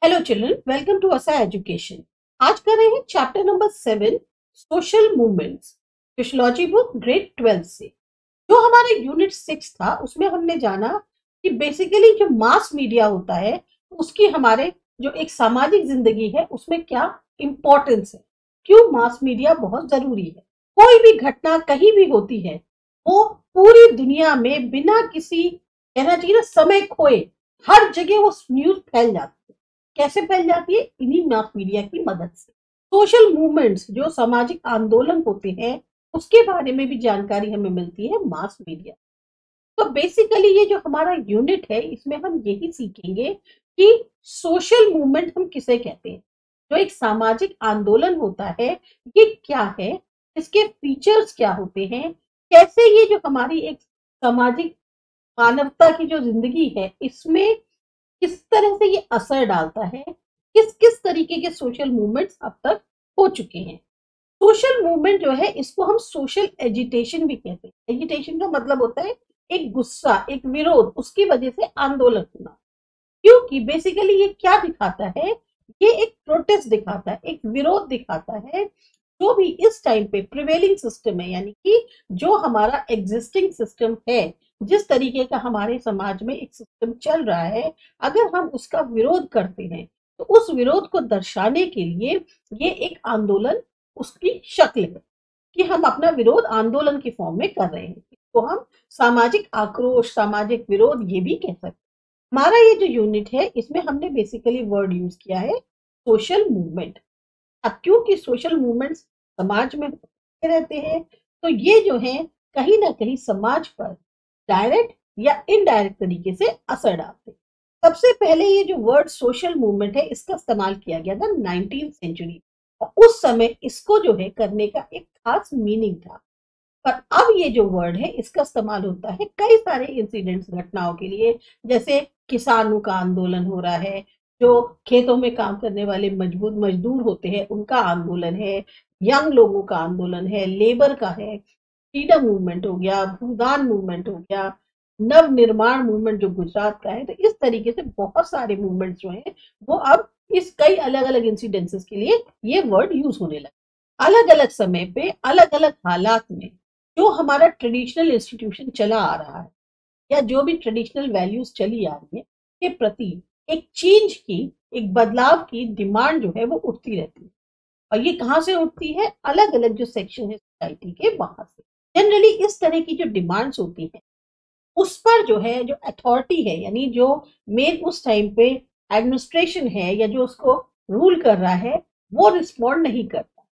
Hello children, welcome to असा education. आज कर रहे हैं chapter number 7, social movements, sociology book grade 12 से। जो हमारे यूनिट 6 था उसमें हमने जाना कि बेसिकली जो मास मीडिया होता है उसकी हमारे जो एक सामाजिक जिंदगी है उसमें क्या इम्पोर्टेंस है, क्यों मास मीडिया बहुत जरूरी है। कोई भी घटना कहीं भी होती है वो पूरी दुनिया में बिना किसी कहना चाहिए ना समय खोए हर जगह वो न्यूज फैल जाती है। कैसे फैल जाती है? इन्हीं मास मीडिया की मदद से। सोशल मूवमेंट्स जो सामाजिक आंदोलन होते हैं उसके बारे में भी जानकारी हमें मिलती है मास मीडिया। तो बेसिकली ये जो हमारा यूनिट है इसमें हम यही सीखेंगे कि सोशल मूवमेंट हम किसे कहते हैं, जो एक सामाजिक आंदोलन होता है ये क्या है, इसके फीचर्स क्या होते हैं, कैसे ये जो हमारी एक सामाजिक मानवता की जो जिंदगी है इसमें किस तरह से ये असर डालता है, किस किस तरीके के सोशल मूवमेंट्स अब तक हो चुके हैं। सोशल मूवमेंट जो है इसको हम सोशल एजिटेशन भी कहते हैं। एजिटेशन का मतलब होता है एक गुस्सा, एक विरोध, उसकी वजह से आंदोलन होना। क्योंकि बेसिकली ये क्या दिखाता है, ये एक प्रोटेस्ट दिखाता है, एक विरोध दिखाता है। जो भी इस टाइम पे प्रिवेलिंग सिस्टम है, यानी कि जो हमारा एग्जिस्टिंग सिस्टम है, जिस तरीके का हमारे समाज में एक सिस्टम चल रहा है, अगर हम उसका विरोध करते हैं तो उस विरोध को दर्शाने के लिए ये एक आंदोलन उसकी शक्ल है कि हम अपना विरोध आंदोलन की फॉर्म में कर रहे हैं। तो हम सामाजिक आक्रोश, सामाजिक विरोध ये भी कह सकते हैं। हमारा ये जो यूनिट है इसमें हमने बेसिकली वर्ड यूज किया है सोशल मूवमेंट। अब क्योंकि सोशल मूवमेंट्स समाज में होते रहते हैं तो ये जो है कहीं ना कहीं समाज पर डायरेक्ट या इनडायरेक्ट तरीके से असर डालते हैं। सबसे पहले ये जो वर्ड सोशल मूवमेंट है इसका इस्तेमाल किया गया था 19th सेंचुरी, और उस समय इसको जो है करने का एक खास मीनिंग था। पर अब ये जो वर्ड है इसका इस्तेमाल होता है कई सारे इंसिडेंट्स, घटनाओं के लिए। जैसे किसानों का आंदोलन हो रहा है, जो खेतों में काम करने वाले मजबूत मजदूर होते हैं उनका आंदोलन है, यंग लोगों का आंदोलन है, लेबर का है, फ्रीडम मूवमेंट हो गया, भूदान मूवमेंट हो गया, नव निर्माण मूवमेंट जो गुजरात का है। तो इस तरीके से बहुत सारे मूवमेंट जो है वो अब इस कई अलग अलग इंसिडेंसेस के लिए ये वर्ड यूज होने लगा। अलग अलग समय पे अलग अलग हालात में जो हमारा ट्रेडिशनल इंस्टीट्यूशन चला आ रहा है या जो भी ट्रेडिशनल वैल्यूज चली आ रही है के प्रति एक चेंज की, एक बदलाव की डिमांड जो है वो उठती रहती है। और ये कहाँ से उठती है? अलग अलग जो सेक्शन है सोसाइटी के वहां से। जनरली इस तरह की जो डिमांड्स होती है उस पर जो है जो अथॉरिटी है, यानी जो मेन उस टाइम पे एडमिनिस्ट्रेशन है या जो उसको रूल कर रहा है, वो रिस्पॉन्ड नहीं करता।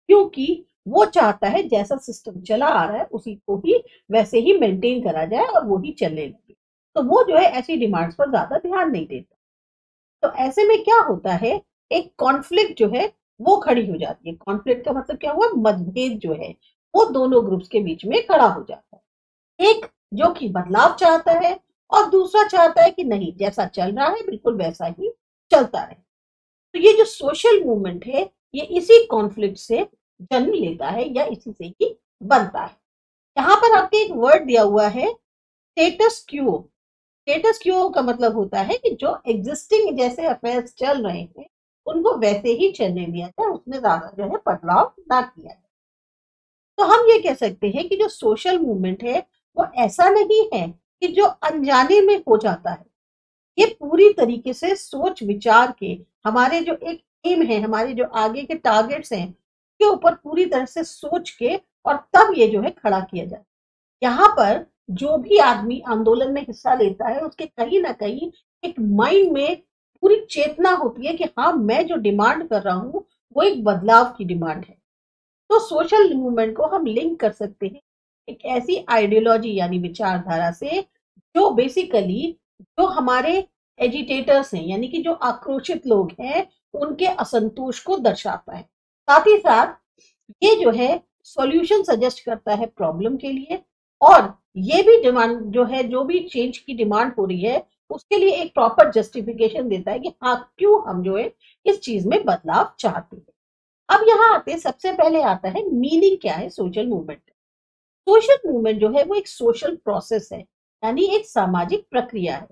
क्योंकि वो चाहता है जैसा सिस्टम चला आ रहा है उसी को ही वैसे ही मेंटेन करा जाए और वो ही चलने लगे। तो वो जो है ऐसी डिमांड्स पर ज्यादा ध्यान नहीं देता। तो ऐसे में क्या होता है, एक कॉन्फ्लिक्ट जो है वो खड़ी हो जाती है। कॉन्फ्लिक्ट का मतलब क्या हुआ? मतभेद जो है वो दोनों ग्रुप्स के बीच में खड़ा हो जाता है। एक जो कि बदलाव चाहता है और दूसरा चाहता है कि नहीं, जैसा चल रहा है बिल्कुल वैसा ही चलता रहे। तो ये जो सोशल मूवमेंट है ये इसी कॉन्फ्लिक्ट से जन्म लेता है या इसी से ही बनता है। यहाँ पर आपके एक वर्ड दिया हुआ है स्टेटस क्यू। स्टेटस क्यू का मतलब होता है कि जो एग्जिस्टिंग जैसे अफेयर्स चल रहे हैं उनको वैसे ही चलने दिया जाए, उसमें ज्यादा जो है बदलाव ना किया जाए। तो हम ये कह सकते हैं कि जो सोशल मूवमेंट है वो ऐसा नहीं है कि जो अनजाने में हो जाता है। ये पूरी तरीके से सोच विचार के, हमारे जो एक एम है, हमारे जो आगे के टारगेट्स हैं के ऊपर पूरी तरह से सोच के और तब ये जो है खड़ा किया जाए। यहाँ पर जो भी आदमी आंदोलन में हिस्सा लेता है उसके कहीं ना कहीं एक माइंड में पूरी चेतना होती है कि हाँ, मैं जो डिमांड कर रहा हूँ वो एक बदलाव की डिमांड है। तो सोशल मूवमेंट को हम लिंक कर सकते हैं एक ऐसी आइडियोलॉजी यानी विचारधारा से जो बेसिकली जो हमारे एजिटेटर्स हैं, यानी कि जो आक्रोशित लोग हैं, उनके असंतोष को दर्शाता है। साथ ही साथ ये जो है सॉल्यूशन सजेस्ट करता है प्रॉब्लम के लिए, और ये भी डिमांड जो है, जो भी चेंज की डिमांड हो रही है उसके लिए एक प्रॉपर जस्टिफिकेशन देता है कि हाँ, क्यों हम जो है इस चीज में बदलाव चाहते हैं। अब यहाँ आते सबसे पहले आता है मीनिंग क्या है सोशल मूवमेंट। सोशल मूवमेंट जो है वो एक सोशल प्रोसेस है, यानी एक सामाजिक प्रक्रिया है।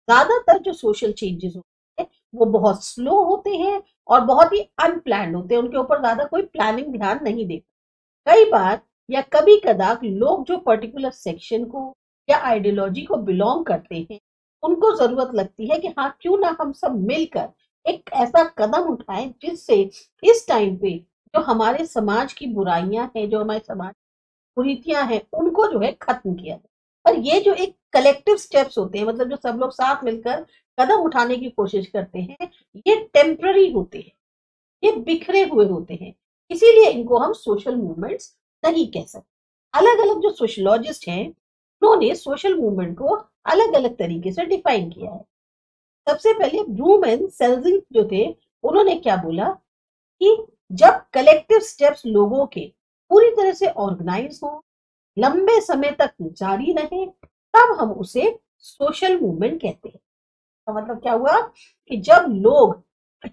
ज्यादातर जो सोशल चेंजेस होते हैं वो बहुत स्लो होते हैं और बहुत ही अनप्लान्ड होते हैं, उनके ऊपर ज्यादा कोई प्लानिंग ध्यान नहीं देता। कई बार या कभी कदार लोग जो पर्टिकुलर सेक्शन को या आइडियोलॉजी को बिलोंग करते हैं, उनको जरूरत लगती है कि हाँ क्यों ना हम सब मिलकर एक ऐसा कदम उठाएं जिससे इस टाइम पे जो हमारे समाज की बुराइयां हैं, जो हमारे समाज कुरीतियां हैं, उनको जो है खत्म किया जाए। और ये जो एक कलेक्टिव स्टेप्स होते हैं, मतलब जो सब लोग साथ मिलकर कदम उठाने की कोशिश करते हैं, ये टेम्पररी होते हैं, ये बिखरे हुए होते हैं, इसीलिए इनको हम सोशल मूवमेंट्स नहीं कह सकते। अलग अलग जो सोशलॉजिस्ट हैं, उन्होंने सोशल मूवमेंट को अलग अलग तरीके से डिफाइन किया है। सबसे पहले ब्रूम एंड सेल्जिंग जो थे, उन्होंने क्या बोला कि जब कलेक्टिव स्टेप्स लोगों के पूरी तरह से ऑर्गेनाइज हो, लंबे समय तक जारी रहे, तब हम उसे सोशल मूवमेंट कहते हैं। तो मतलब क्या हुआ कि जब लोग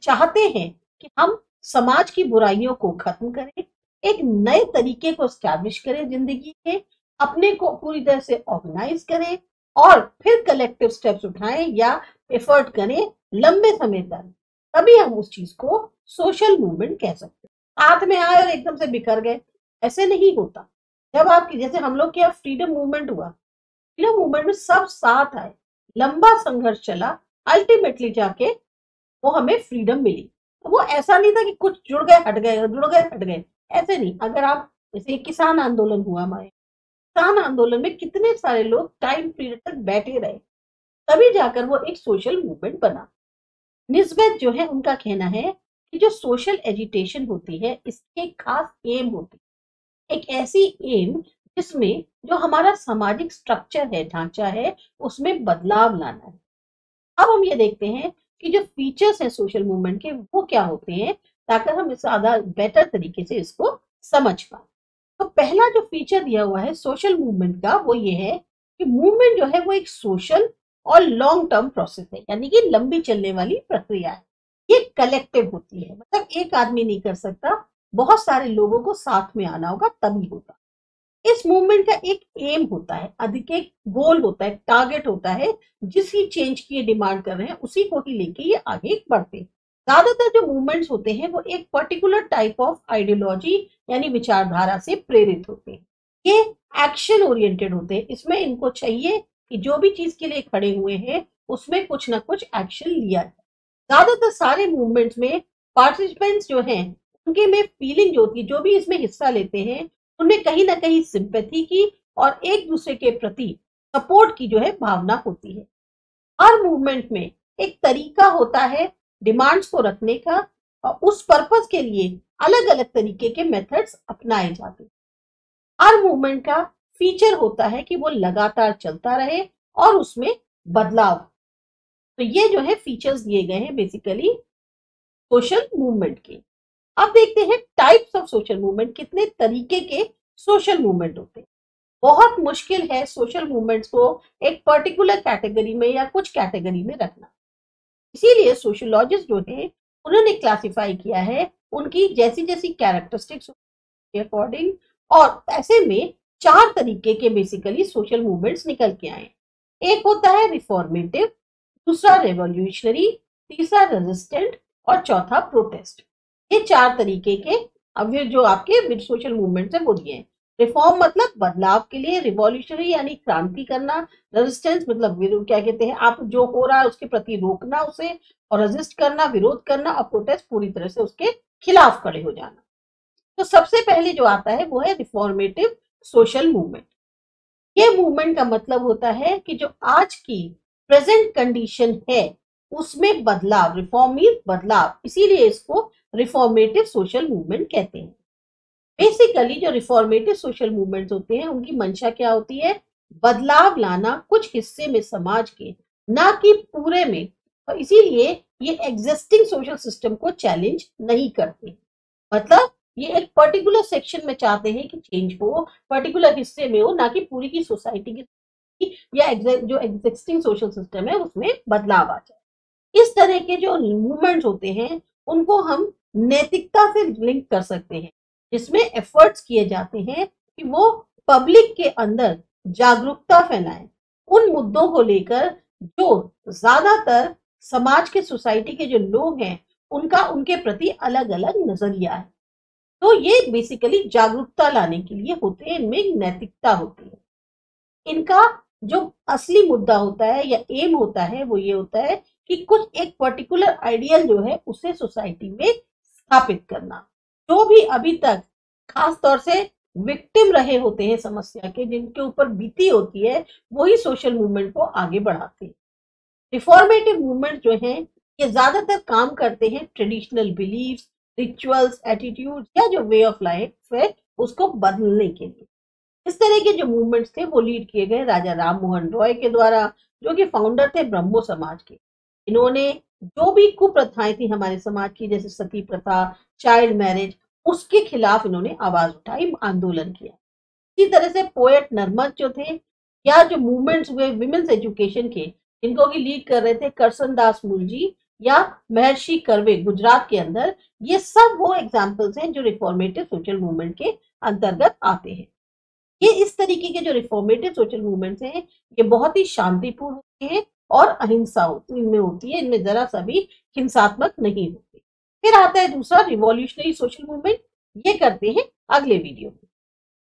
चाहते हैं कि हम समाज की बुराइयों को खत्म करें, एक नए तरीके को स्टैब्लिश करें जिंदगी के, अपने को पूरी तरह से ऑर्गेनाइज करें और फिर कलेक्टिव स्टेप्स उठाएं या एफर्ट करें लंबे समय तक, तभी हम उस चीज को सोशल मूवमेंट कह सकते हैं। हाथ में आए और एकदम से बिखर गए, ऐसे नहीं होता। जब आपकी जैसे हम लोग के यहाँ फ्रीडम मूवमेंट हुआ, फ्रीडम मूवमेंट में सब साथ आए, लंबा संघर्ष चला, अल्टीमेटली जाके वो हमें फ्रीडम मिली। तो वो ऐसा नहीं था कि कुछ जुड़ गए हट गए, जुड़ गए हट गए, ऐसे नहीं। अगर आप जैसे किसान आंदोलन हुआ हमारे, किसान आंदोलन में कितने सारे लोग टाइम पीरियड तक बैठे रहे, तभी जाकर वो एक सोशल मूवमेंट बना। निस्बत जो है उनका कहना है कि जो सोशल एजिटेशन होती है, इसकी एक खास एम होती है, एक ऐसी एम जिसमें जो हमारा सामाजिक स्ट्रक्चर है, ढांचा है, उसमें बदलाव लाना है। अब हम ये देखते हैं कि जो फीचर्स हैं सोशल मूवमेंट के, वो क्या होते हैं, ताकि हम इस ज्यादा बेटर तरीके से इसको समझ पाए। तो पहला जो फीचर दिया हुआ है सोशल मूवमेंट का, वो ये है कि मूवमेंट जो है वो एक सोशल और लॉन्ग टर्म प्रोसेस है, यानी कि लंबी चलने वाली प्रक्रिया है। ये कलेक्टिव होती है, मतलब एक आदमी नहीं कर सकता, बहुत सारे लोगों को साथ में आना होगा तभी होता। इस मूवमेंट का एक एम होता है, अधिक एक गोल होता है, टारगेट होता है, जिसकी चेंज की ये डिमांड कर रहे हैं उसी को ही लेके ये आगे बढ़ते हैं। ज्यादातर जो मूवमेंट्स होते हैं वो एक पर्टिकुलर टाइप ऑफ आइडियोलॉजी यानी विचारधारा से प्रेरित होते हैं। ये एक्शन ओरिएंटेड होते हैं, इसमें इनको चाहिए कि जो भी चीज के लिए खड़े हुए हैं उसमें कुछ ना कुछ एक्शन लिया जाए। ज्यादातर सारे मूवमेंट्स में पार्टिसिपेंट्स जो हैं, उनके में फीलिंग जो होती है, जो भी इसमें हिस्सा लेते हैं, उनमें कहीं ना कहीं सिंपैथी की और एक दूसरे के प्रति सपोर्ट की जो है भावना होती है। हर मूवमेंट में एक तरीका होता है डिमांड्स को रखने का, और उस पर्पस के लिए अलग अलग तरीके के मेथड्स अपनाए जाते हैं। हर मूवमेंट का फीचर होता है कि वो लगातार चलता रहे और उसमें बदलाव। तो ये जो है फीचर्स दिए गए हैं बेसिकली सोशल मूवमेंट के। अब देखते हैं टाइप्स ऑफ सोशल मूवमेंट, कितने तरीके के सोशल मूवमेंट होते हैं। बहुत मुश्किल है सोशल मूवमेंट्स को एक पर्टिकुलर कैटेगरी में या कुछ कैटेगरी में रखना, इसीलिए सोशियोलॉजिस्ट जो है उन्होंने क्लासिफाई किया है उनकी जैसी जैसी कैरेक्टरिस्टिक्स के अकॉर्डिंग, और ऐसे में चार तरीके के बेसिकली सोशल मूवमेंट्स निकल के आए। एक होता है रिफॉर्मेटिव, दूसरा रेवोल्यूशनरी, तीसरा रेजिस्टेंट और चौथा प्रोटेस्ट। ये चार तरीके के अब ये जो आपके सोशल मूवमेंट्स है वो दिए हैं। रिफॉर्म मतलब बदलाव के लिए, रिवॉल्यूशनरी यानी क्रांति करना, रेजिस्टेंस मतलब विरोध, क्या कहते हैं, आप जो हो रहा है उसके प्रति रोकना उसे, और रेजिस्ट करना विरोध करना, और प्रोटेस्ट पूरी तरह से उसके खिलाफ खड़े हो जाना। तो सबसे पहले जो आता है वो है रिफॉर्मेटिव सोशल मूवमेंट। ये मूवमेंट का मतलब होता है कि जो आज की प्रेजेंट कंडीशन है उसमें बदलाव, रिफॉर्म मीन बदलाव, इसीलिए इसको रिफॉर्मेटिव सोशल मूवमेंट कहते हैं। बेसिकली जो रिफॉर्मेटिव सोशल मूवमेंट्स होते हैं उनकी मंशा क्या होती है, बदलाव लाना कुछ हिस्से में समाज के, ना कि पूरे में। और इसीलिए ये एग्जिस्टिंग सोशल सिस्टम को चैलेंज नहीं करते, मतलब ये एक पर्टिकुलर सेक्शन में चाहते हैं कि चेंज हो, पर्टिकुलर हिस्से में हो, ना कि पूरी की सोसाइटी की या जो एग्जिस्टिंग सोशल सिस्टम है उसमें बदलाव आ जाए। इस तरह के जो मूवमेंट्स होते हैं उनको हम नैतिकता से लिंक कर सकते हैं, जिसमें एफर्ट्स किए जाते हैं कि वो पब्लिक के अंदर जागरूकता फैलाएं उन मुद्दों को लेकर जो ज्यादातर समाज के सोसाइटी के जो लोग हैं उनका उनके प्रति अलग अलग नजरिया है। तो ये बेसिकली जागरूकता लाने के लिए होते हैं, इनमें एक नैतिकता होती है। इनका जो असली मुद्दा होता है या एम होता है वो ये होता है कि कुछ एक पर्टिकुलर आइडियल जो है उसे सोसाइटी में स्थापित करना। जो भी अभी तक खास तौर से विक्टिम रहे होते हैं समस्या के, जिनके ऊपर बीती होती है, वही सोशल मूवमेंट को आगे बढ़ाते हैं। रिफॉर्मेटिव मूवमेंट जो है ये ज्यादातर काम करते हैं ट्रेडिशनल बिलीफ्स, रिचुअल्स, एटीट्यूड या जो वे ऑफ लाइफ है उसको बदलने के लिए। इस तरह के जो मूवमेंट्स थे वो लीड किए गए राजा राम मोहन रॉय के द्वारा, जो कि फाउंडर थे ब्रह्मो समाज के। इन्होंने जो भी कुप्रथाएं थी हमारे समाज की, जैसे सती प्रथा, चाइल्ड मैरिज, उसके खिलाफ इन्होंने आवाज उठाई, आंदोलन किया। इसी तरह से पोएट नर्मद जो थे, या जो मूवमेंट्स हुए विमेन्स एजुकेशन के, इनको की लीड कर रहे थे करसन दास मूलजी या महर्षि कर्वे गुजरात के अंदर, ये सब वो एग्जाम्पल्स हैं जो रिफॉर्मेटिव सोशल मूवमेंट के अंतर्गत आते हैं। ये इस तरीके के जो रिफॉर्मेटिव सोशल मूवमेंट्स हैं ये बहुत ही शांतिपूर्ण होते हैं और अहिंसा होती इनमें होती है, इनमें जरा सा भी हिंसात्मक नहीं होती। फिर आता है दूसरा रिवॉल्यूशनरी सोशल मूवमेंट, ये करते हैं अगले वीडियो में।